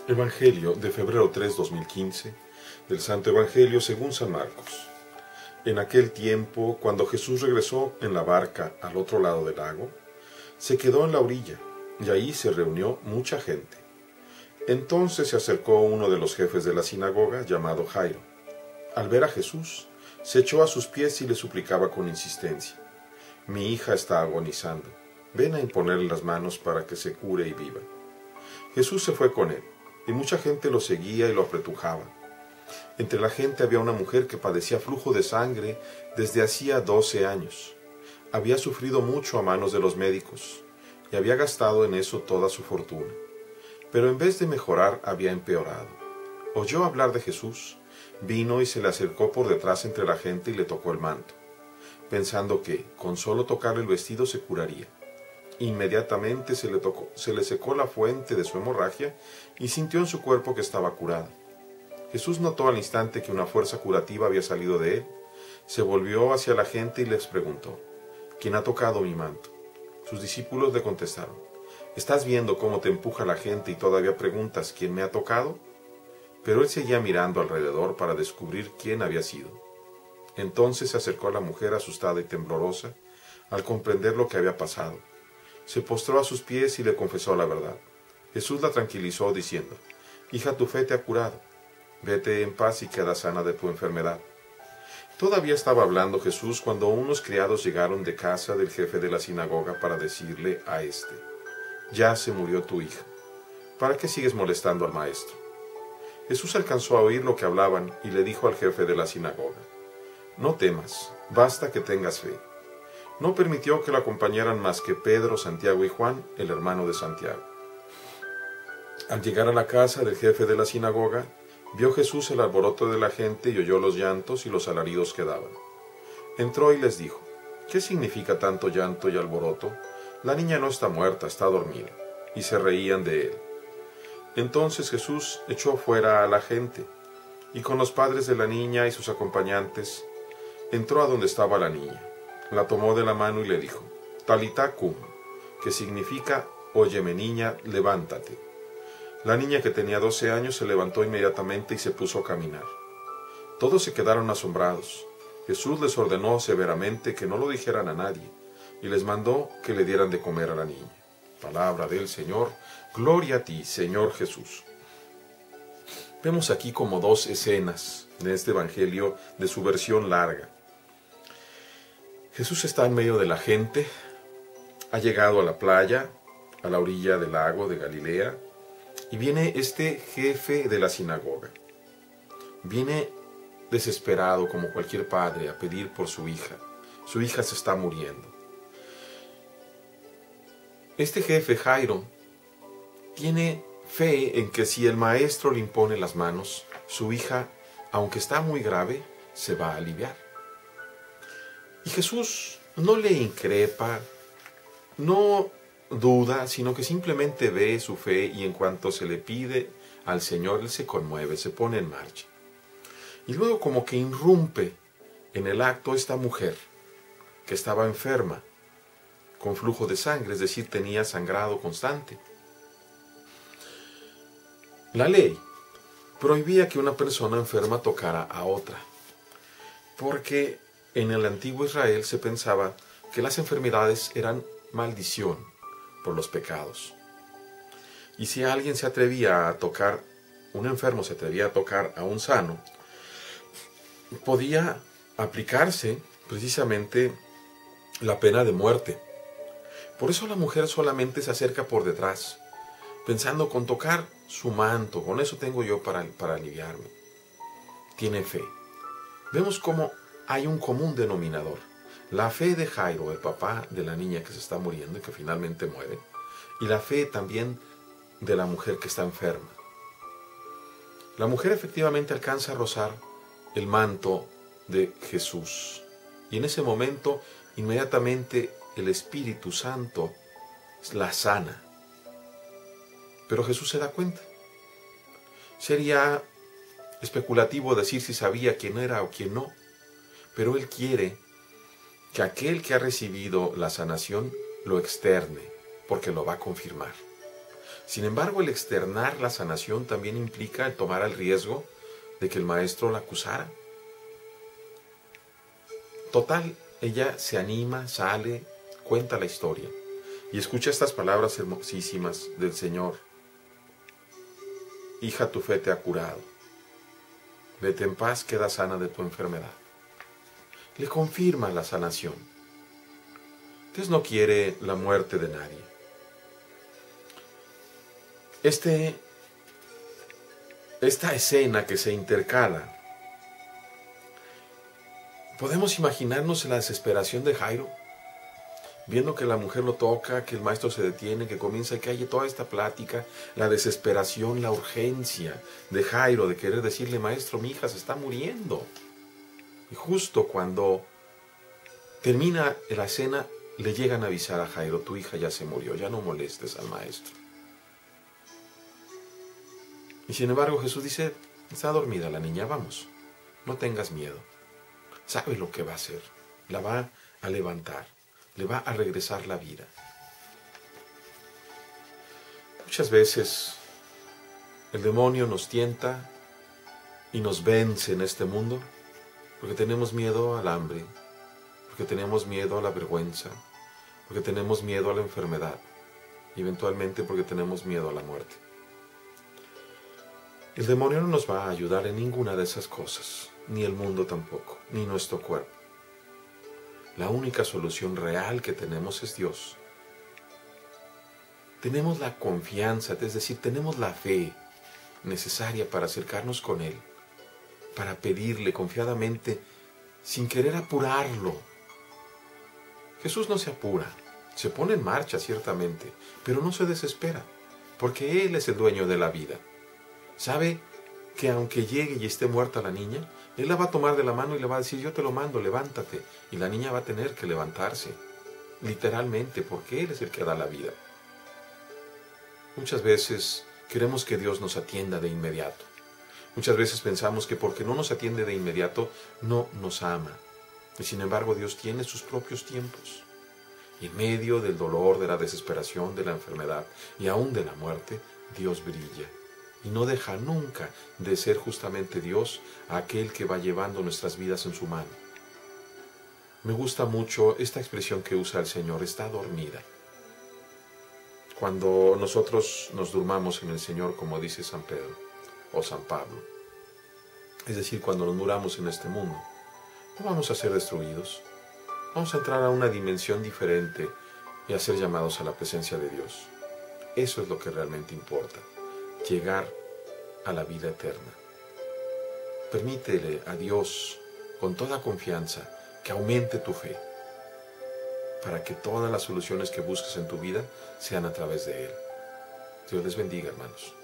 Evangelio de febrero 3, 2015, del Santo Evangelio según San Marcos. En aquel tiempo, cuando Jesús regresó en la barca al otro lado del lago, se quedó en la orilla, y ahí se reunió mucha gente. Entonces se acercó uno de los jefes de la sinagoga, llamado Jairo. Al ver a Jesús, se echó a sus pies y le suplicaba con insistencia: «Mi hija está agonizando. Ven a imponerle las manos para que se cure y viva». Jesús se fue con él, y mucha gente lo seguía y lo apretujaba. Entre la gente había una mujer que padecía flujo de sangre desde hacía 12 años. Había sufrido mucho a manos de los médicos, y había gastado en eso toda su fortuna. Pero en vez de mejorar, había empeorado. Oyó hablar de Jesús, vino y se le acercó por detrás entre la gente y le tocó el manto, pensando que, con solo tocar el vestido, se curaría. Inmediatamente se le secó la fuente de su hemorragia y sintió en su cuerpo que estaba curada. Jesús notó al instante que una fuerza curativa había salido de él. Se volvió hacia la gente y les preguntó: «¿Quién ha tocado mi manto?». Sus discípulos le contestaron: «¿Estás viendo cómo te empuja la gente y todavía preguntas quién me ha tocado?». Pero él seguía mirando alrededor para descubrir quién había sido. Entonces se acercó a la mujer asustada y temblorosa al comprender lo que había pasado. Se postró a sus pies y le confesó la verdad. Jesús la tranquilizó diciendo: «Hija, tu fe te ha curado. Vete en paz y queda sana de tu enfermedad». Todavía estaba hablando Jesús cuando unos criados llegaron de casa del jefe de la sinagoga para decirle a éste: «Ya se murió tu hija. ¿Para qué sigues molestando al maestro?». Jesús alcanzó a oír lo que hablaban y le dijo al jefe de la sinagoga: «No temas, basta que tengas fe». No permitió que lo acompañaran más que Pedro, Santiago y Juan, el hermano de Santiago. Al llegar a la casa del jefe de la sinagoga, vio Jesús el alboroto de la gente y oyó los llantos y los alaridos que daban. Entró y les dijo: «¿Qué significa tanto llanto y alboroto? La niña no está muerta, está dormida». Y se reían de él. Entonces Jesús echó fuera a la gente, y con los padres de la niña y sus acompañantes, entró a donde estaba la niña. La tomó de la mano y le dijo: «Talitá cum», que significa: «Óyeme, niña, levántate». La niña, que tenía 12 años, se levantó inmediatamente y se puso a caminar. Todos se quedaron asombrados. Jesús les ordenó severamente que no lo dijeran a nadie, y les mandó que le dieran de comer a la niña. Palabra del Señor. Gloria a ti, Señor Jesús. Vemos aquí como dos escenas en este Evangelio de su versión larga. Jesús está en medio de la gente, ha llegado a la playa, a la orilla del lago de Galilea, y viene este jefe de la sinagoga. Viene desesperado como cualquier padre a pedir por su hija. Su hija se está muriendo. Este jefe, Jairo, tiene fe en que si el maestro le impone las manos, su hija, aunque está muy grave, se va a aliviar. Y Jesús no le increpa, no duda, sino que simplemente ve su fe, y en cuanto se le pide al Señor, él se conmueve, se pone en marcha. Y luego como que irrumpe en el acto esta mujer que estaba enferma, con flujo de sangre, es decir, tenía sangrado constante. La ley prohibía que una persona enferma tocara a otra, porque en el antiguo Israel se pensaba que las enfermedades eran maldición por los pecados. Y si alguien se atrevía a tocar, un enfermo se atrevía a tocar a un sano, podía aplicarse precisamente la pena de muerte. Por eso la mujer solamente se acerca por detrás, pensando: con tocar su manto, con eso tengo yo para aliviarme. Tiene fe. Vemos cómo hay un común denominador: la fe de Jairo, el papá de la niña que se está muriendo y que finalmente muere, y la fe también de la mujer que está enferma. La mujer efectivamente alcanza a rozar el manto de Jesús, y en ese momento inmediatamente el Espíritu Santo la sana. Pero Jesús se da cuenta. Sería especulativo decir si sabía quién era o quién no, pero él quiere que aquel que ha recibido la sanación lo externe, porque lo va a confirmar. Sin embargo, el externar la sanación también implica el tomar el riesgo de que el maestro la acusara. Total, ella se anima, sale, cuenta la historia y escucha estas palabras hermosísimas del Señor. Hija, tu fe te ha curado. Vete en paz, queda sana de tu enfermedad. Le confirma la sanación. Dios no quiere la muerte de nadie. Esta escena que se intercala, podemos imaginarnos la desesperación de Jairo, viendo que la mujer lo toca, que el maestro se detiene, que comienza, que hay toda esta plática, la desesperación, la urgencia de Jairo de querer decirle, maestro, mi hija se está muriendo. Y justo cuando termina la escena, le llegan a avisar a Jairo, tu hija ya se murió, ya no molestes al maestro. Y sin embargo Jesús dice, está dormida la niña, vamos, no tengas miedo. Sabe lo que va a hacer, la va a levantar, le va a regresar la vida. Muchas veces el demonio nos tienta y nos vence en este mundo porque tenemos miedo al hambre, porque tenemos miedo a la vergüenza, porque tenemos miedo a la enfermedad y eventualmente porque tenemos miedo a la muerte. El demonio no nos va a ayudar en ninguna de esas cosas, ni el mundo tampoco, ni nuestro cuerpo. La única solución real que tenemos es Dios. Tenemos la confianza, es decir, tenemos la fe necesaria para acercarnos con Él, para pedirle confiadamente, sin querer apurarlo. Jesús no se apura, se pone en marcha ciertamente, pero no se desespera, porque Él es el dueño de la vida. Sabe que aunque llegue y esté muerta la niña, Él la va a tomar de la mano y le va a decir, yo te lo mando, levántate. Y la niña va a tener que levantarse, literalmente, porque Él es el que da la vida. Muchas veces queremos que Dios nos atienda de inmediato. Muchas veces pensamos que porque no nos atiende de inmediato, no nos ama. Y sin embargo, Dios tiene sus propios tiempos. Y en medio del dolor, de la desesperación, de la enfermedad y aún de la muerte, Dios brilla. Y no deja nunca de ser justamente Dios aquel que va llevando nuestras vidas en su mano. Me gusta mucho esta expresión que usa el Señor, está dormida. Cuando nosotros nos durmamos en el Señor, como dice San Pedro o San Pablo, es decir, cuando nos muramos en este mundo, no vamos a ser destruidos. Vamos a entrar a una dimensión diferente y a ser llamados a la presencia de Dios. Eso es lo que realmente importa. Llegar a la vida eterna. Permítele a Dios, con toda confianza, que aumente tu fe, para que todas las soluciones que busques en tu vida sean a través de Él. Dios les bendiga, hermanos.